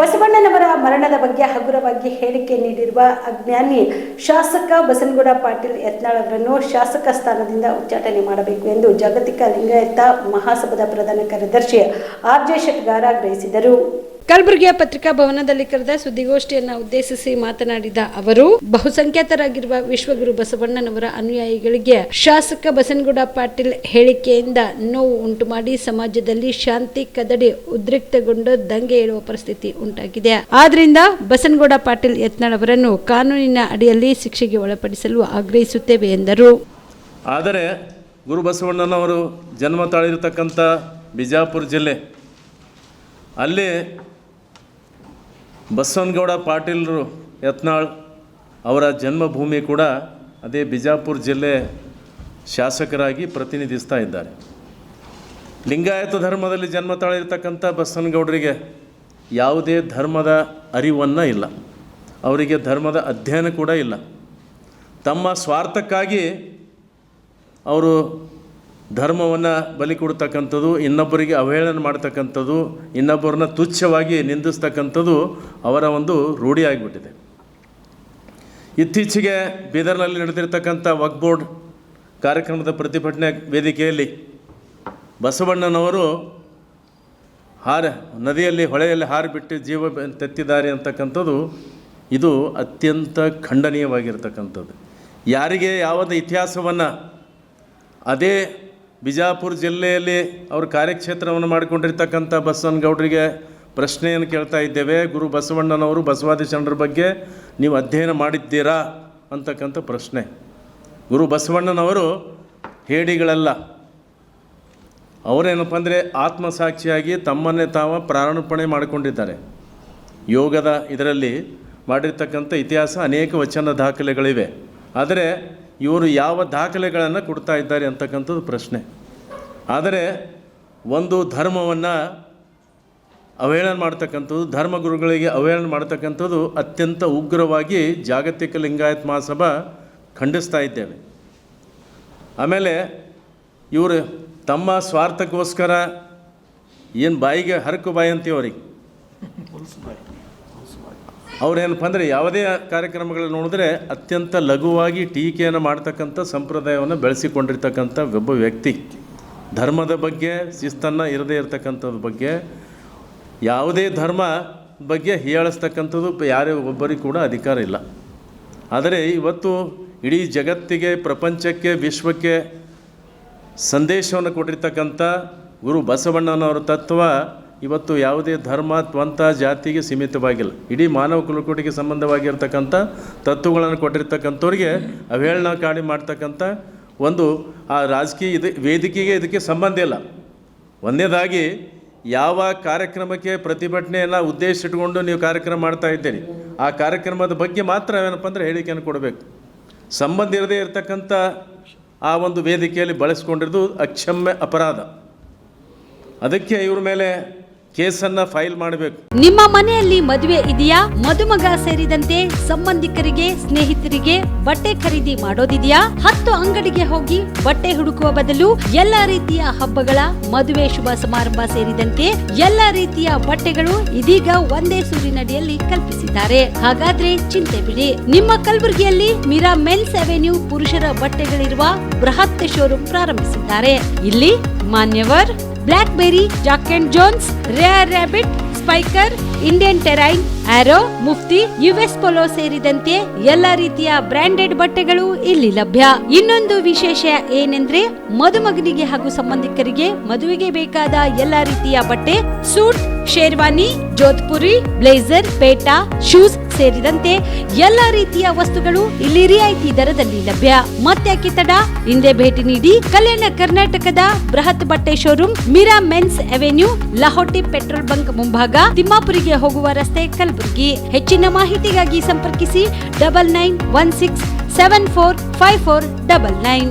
ಬಸವಣ್ಣನವರ ಮರಣದ ಬಗ್ಗೆ ಹಗುರವಾಗಿ ಹೇಳಿಕೆ ನೀಡಿರುವ ಅಜ್ಞಾನಿ ಶಾಸಕ ಬಸನಗೌಡ ಪಾಟೀಲ್ ಯತ್ನಾಳ್ ಅವರನ್ನು ಶಾಸಕ ಸ್ಥಾನದಿಂದ ಉಚ್ಚಾಟನೆ ಮಾಡಬೇಕು ಎಂದು ಜಾಗತಿಕ ಲಿಂಗಾಯತ ಮಹಾಸಭಾದ ಪ್ರಧಾನ ಕಾರ್ಯದರ್ಶಿ ಆರ್.ಜೆ. ಶೆಟ್ಗಾರ್ ಆಗ್ರಹಿಸಿದರು. ಕಲಬುರಗಿಯ ಪತ್ರಿಕಾ ಭವನದಲ್ಲಿ ಕರೆದ ಸುದ್ದಿಗೋಷ್ಠಿಯನ್ನು ಉದ್ದೇಶಿಸಿ ಮಾತನಾಡಿದ ಅವರು, ಬಹುಸಂಖ್ಯಾತರಾಗಿರುವ ವಿಶ್ವಗುರು ಬಸವಣ್ಣನವರ ಅನುಯಾಯಿಗಳಿಗೆ ಶಾಸಕ ಬಸನಗೌಡ ಪಾಟೀಲ್ ಹೇಳಿಕೆಯಿಂದ ನೋವು ಉಂಟು ಮಾಡಿ ಸಮಾಜದಲ್ಲಿ ಶಾಂತಿ ಕದಡಿ ಉದ್ರಿಕ್ತಗೊಂಡು ದಂಗೆ ಏಳುವ ಪರಿಸ್ಥಿತಿ ಉಂಟಾಗಿದೆ. ಆದ್ರಿಂದ ಬಸನಗೌಡ ಪಾಟೀಲ್ ಯತ್ನಾಳ್ ಅವರನ್ನು ಕಾನೂನಿನ ಅಡಿಯಲ್ಲಿ ಶಿಕ್ಷೆಗೆ ಒಳಪಡಿಸಲು ಆಗ್ರಹಿಸುತ್ತೇವೆ ಎಂದರು. ಆದರೆ ಗುರು ಬಸವಣ್ಣನವರು ಜನ್ಮ ತಾಳಿರತಕ್ಕಂಥ ಬಿಜಾಪುರ ಜಿಲ್ಲೆ, ಅಲ್ಲಿ ಬಸವನಗೌಡ ಪಾಟೀಲರು ಯತ್ನಾಳ್ ಅವರ ಜನ್ಮಭೂಮಿ ಕೂಡ ಅದೇ ಬಿಜಾಪುರ ಜಿಲ್ಲೆ ಶಾಸಕರಾಗಿ ಪ್ರತಿನಿಧಿಸ್ತಾ ಇದ್ದಾರೆ. ಲಿಂಗಾಯತ ಧರ್ಮದಲ್ಲಿ ಜನ್ಮ ತಾಳಿರ್ತಕ್ಕಂಥ ಬಸವನಗೌಡರಿಗೆ ಯಾವುದೇ ಧರ್ಮದ ಅರಿವನ್ನು ಇಲ್ಲ, ಅವರಿಗೆ ಧರ್ಮದ ಅಧ್ಯಯನ ಕೂಡ ಇಲ್ಲ. ತಮ್ಮ ಸ್ವಾರ್ಥಕ್ಕಾಗಿ ಅವರು ಧರ್ಮವನ್ನು ಬಲಿ ಕೊಡ್ತಕ್ಕಂಥದ್ದು, ಇನ್ನೊಬ್ಬರಿಗೆ ಅವಹೇಳನ ಮಾಡ್ತಕ್ಕಂಥದ್ದು, ಇನ್ನೊಬ್ಬರನ್ನ ತುಚ್ಛವಾಗಿ ನಿಂದಿಸ್ತಕ್ಕಂಥದ್ದು ಅವರ ಒಂದು ರೂಢಿಯಾಗಿಬಿಟ್ಟಿದೆ. ಇತ್ತೀಚೆಗೆ ಬೀದರ್ನಲ್ಲಿ ನಡೆದಿರ್ತಕ್ಕಂಥ ವಕ್ಫ್ ಬೋರ್ಡ್ ಕಾರ್ಯಕ್ರಮದ ಪ್ರತಿಭಟನೆ ವೇದಿಕೆಯಲ್ಲಿ ಬಸವಣ್ಣನವರು ನದಿಯಲ್ಲಿ ಹೊಳೆಯಲ್ಲಿ ಹಾರಿಬಿಟ್ಟು ಜೀವ ತೆತ್ತಿದ್ದಾರೆ ಅಂತಕ್ಕಂಥದ್ದು ಇದು ಅತ್ಯಂತ ಖಂಡನೀಯವಾಗಿರ್ತಕ್ಕಂಥದ್ದು. ಯಾರಿಗೆ ಯಾವುದೇ ಇತಿಹಾಸವನ್ನು ಅದೇ ಬಿಜಾಪುರ ಜಿಲ್ಲೆಯಲ್ಲಿ ಅವರು ಕಾರ್ಯಕ್ಷೇತ್ರವನ್ನು ಮಾಡಿಕೊಂಡಿರ್ತಕ್ಕಂಥ ಬಸವನಗೌಡರಿಗೆ ಪ್ರಶ್ನೆಯನ್ನು ಕೇಳ್ತಾ ಇದ್ದೇವೆ. ಗುರು ಬಸವಣ್ಣನವರು ಬಸವಾದಿ ಶರಣರ ಬಗ್ಗೆ ನೀವು ಅಧ್ಯಯನ ಮಾಡಿದ್ದೀರಾ ಅಂತಕ್ಕಂಥ ಪ್ರಶ್ನೆ. ಗುರು ಬಸವಣ್ಣನವರು ಹೇಡಿಗಳಲ್ಲ, ಅವರೇನಪ್ಪ ಅಂದರೆ ಆತ್ಮಸಾಕ್ಷಿಯಾಗಿ ತಮ್ಮನ್ನೇ ತಾವು ಪ್ರಾಣಾರ್ಪಣೆ ಮಾಡಿಕೊಂಡಿದ್ದಾರೆ. ಯೋಗದ ಇದರಲ್ಲಿ ಮಾಡಿರ್ತಕ್ಕಂಥ ಇತಿಹಾಸ ಅನೇಕ ವಚನ ದಾಖಲೆಗಳಿವೆ. ಆದರೆ ಇವರು ಯಾವ ದಾಖಲೆಗಳನ್ನು ಕೊಡ್ತಾ ಇದ್ದಾರೆ ಅಂತಕ್ಕಂಥದ್ದು ಪ್ರಶ್ನೆ. ಆದರೆ ಒಂದು ಧರ್ಮವನ್ನು ಅವಹೇಳನ ಮಾಡ್ತಕ್ಕಂಥದ್ದು, ಧರ್ಮಗುರುಗಳಿಗೆ ಅವಹೇಳನ ಮಾಡ್ತಕ್ಕಂಥದ್ದು ಅತ್ಯಂತ ಉಗ್ರವಾಗಿ ಜಾಗತಿಕ ಲಿಂಗಾಯತ ಮಹಾಸಭಾ ಖಂಡಿಸ್ತಾ ಇದ್ದೇವೆ. ಆಮೇಲೆ ಇವರು ತಮ್ಮ ಸ್ವಾರ್ಥಕ್ಕೋಸ್ಕರ ಏನು ಬಾಯಿಗೆ ಹರಕು ಬಾಯಿ ಅಂತೀವಿ ಅವ್ರಿಗೆ, ಅವ್ರೇನಪ್ಪ ಅಂದರೆ ಯಾವುದೇ ಕಾರ್ಯಕ್ರಮಗಳಲ್ಲಿ ನೋಡಿದ್ರೆ ಅತ್ಯಂತ ಲಘುವಾಗಿ ಟೀಕೆಯನ್ನು ಮಾಡ್ತಕ್ಕಂಥ ಸಂಪ್ರದಾಯವನ್ನು ಬೆಳೆಸಿಕೊಂಡಿರ್ತಕ್ಕಂಥ ಒಬ್ಬ ವ್ಯಕ್ತಿ. ಧರ್ಮದ ಬಗ್ಗೆ ಶಿಸ್ತನ್ನು ಇರದೇ ಇರತಕ್ಕಂಥದ್ದು ಬಗ್ಗೆ, ಯಾವುದೇ ಧರ್ಮ ಬಗ್ಗೆ ಹೀಯಾಳಿಸ್ತಕ್ಕಂಥದ್ದು ಯಾರೇ ಒಬ್ಬರಿಗೆ ಕೂಡ ಅಧಿಕಾರ ಇಲ್ಲ. ಆದರೆ ಇವತ್ತು ಇಡೀ ಜಗತ್ತಿಗೆ, ಪ್ರಪಂಚಕ್ಕೆ, ವಿಶ್ವಕ್ಕೆ ಸಂದೇಶವನ್ನು ಕೊಟ್ಟಿರ್ತಕ್ಕಂಥ ಗುರು ಬಸವಣ್ಣನವರ ತತ್ವ ಇವತ್ತು ಯಾವುದೇ ಧರ್ಮ ತ್ವಂತ ಜಾತಿಗೆ ಸೀಮಿತವಾಗಿಲ್ಲ. ಇಡೀ ಮಾನವ ಕುಲಕೋಟಿಗೆ ಸಂಬಂಧವಾಗಿರ್ತಕ್ಕಂಥ ತತ್ವಗಳನ್ನು ಕೊಟ್ಟಿರ್ತಕ್ಕಂಥವ್ರಿಗೆ ಅವಹೇಳನಕಾರಿ ಮಾಡ್ತಕ್ಕಂಥ ಒಂದು ಆ ರಾಜಕೀಯ ವೇದಿಕೆಗೆ ಇದಕ್ಕೆ ಸಂಬಂಧ ಇಲ್ಲ. ಒಂದನೇದಾಗಿ ಯಾವ ಕಾರ್ಯಕ್ರಮಕ್ಕೆ ಪ್ರತಿಭಟನೆಯನ್ನು ಉದ್ದೇಶ ಇಟ್ಕೊಂಡು ನೀವು ಕಾರ್ಯಕ್ರಮ ಮಾಡ್ತಾ ಇದ್ದೀರಿ, ಆ ಕಾರ್ಯಕ್ರಮದ ಬಗ್ಗೆ ಮಾತ್ರ ಏನಪ್ಪ ಅಂದರೆ ಹೇಳಿಕೆಯನ್ನು ಕೊಡಬೇಕು. ಸಂಬಂಧ ಇರದೇ ಇರತಕ್ಕಂಥ ಆ ಒಂದು ವೇದಿಕೆಯಲ್ಲಿ ಬಳಸ್ಕೊಂಡಿರೋದು ಅಕ್ಷಮ್ಯ ಅಪರಾಧ. ಅದಕ್ಕೆ ಇವ್ರ ಮೇಲೆ ಕೇಸನ್ನು ಫೈಲ್ ಮಾಡಬೇಕು. ನಿಮ್ಮ ಮನೆಯಲ್ಲಿ ಮದುವೆ ಇದೆಯಾ? ಮದುಮಗ ಸೇರಿದಂತೆ ಸಂಬಂಧಿಕರಿಗೆ, ಸ್ನೇಹಿತರಿಗೆ ಬಟ್ಟೆ ಖರೀದಿ ಮಾಡೋದಿದೆಯಾ? 10 ಅಂಗಡಿಗೆ ಹೋಗಿ ಬಟ್ಟೆ ಹುಡುಕುವ ಬದಲು ಎಲ್ಲ ರೀತಿಯ ಹಬ್ಬಗಳ, ಮದುವೆ, ಶುಭ ಸಮಾರಂಭ ಸೇರಿದಂತೆ ಎಲ್ಲ ರೀತಿಯ ಬಟ್ಟೆಗಳು ಇದೀಗ ಒಂದೇ ಸೂರಿನಡಿಯಲ್ಲಿ ಕಲ್ಪಿಸಿದ್ದಾರೆ. ಹಾಗಾದ್ರೆ ಚಿಂತೆ ಬಿಡಿ, ನಿಮ್ಮ ಕಲಬುರಗಿಯಲ್ಲಿ ಮೀರಾ ಮೆನ್ಸ್ ಅವೆನ್ಯೂ ಪುರುಷರ ಬಟ್ಟೆಗಳಿರುವ ಬೃಹತ್ ಶೋರೂಮ್ ಪ್ರಾರಂಭಿಸಿದ್ದಾರೆ. ಇಲ್ಲಿ Manyavar, Blackberry, Jack and Jones, Rare Rabbit, Spykar, Indian Terrain, Arrow, Mufti, US Polo ಸೇರಿದಂತೆ ಎಲ್ಲ ರೀತಿಯ ಬ್ರಾಂಡೆಡ್ ಬಟ್ಟೆಗಳು ಇಲ್ಲಿ ಲಭ್ಯ. ಇನ್ನೊಂದು ವಿಶೇಷ ಏನೆಂದ್ರೆ, ಮದುಮಗನಿಗೆ ಹಾಗೂ ಸಂಬಂಧಿಕರಿಗೆ ಮದುವೆಗೆ ಬೇಕಾದ ಎಲ್ಲ ರೀತಿಯ ಬಟ್ಟೆ, ಸೂಟ್, ಶೇರ್ವಾನಿ, ಜೋಧ್ಪುರಿ, ಬ್ಲೇಸರ್, ಪೇಟಾ, ಶೂಸ್ ಸೇರಿದಂತೆ ಎಲ್ಲ ರೀತಿಯ ವಸ್ತುಗಳು ಇಲ್ಲಿ ರಿಯಾಯಿತಿ ದರದಲ್ಲಿ ಲಭ್ಯ. ಮತ್ತೆ ತಡ, ಹಿಂದೆ ಭೇಟಿ ನೀಡಿ. ಕಲ್ಯಾಣ ಕರ್ನಾಟಕದ ಬೃಹತ್ ಬಟ್ಟೆ showroom Meera men's avenue, Lahoti petrol bunk ಮುಂಭಾಗ, ತಿಮ್ಮಾಪುರಿಗೆ ಹೋಗುವ ರಸ್ತೆ, ಕಲಬುರಗಿ. ಹೆಚ್ಚಿನ ಮಾಹಿತಿಗಾಗಿ ಸಂಪರ್ಕಿಸಿ 9916745499.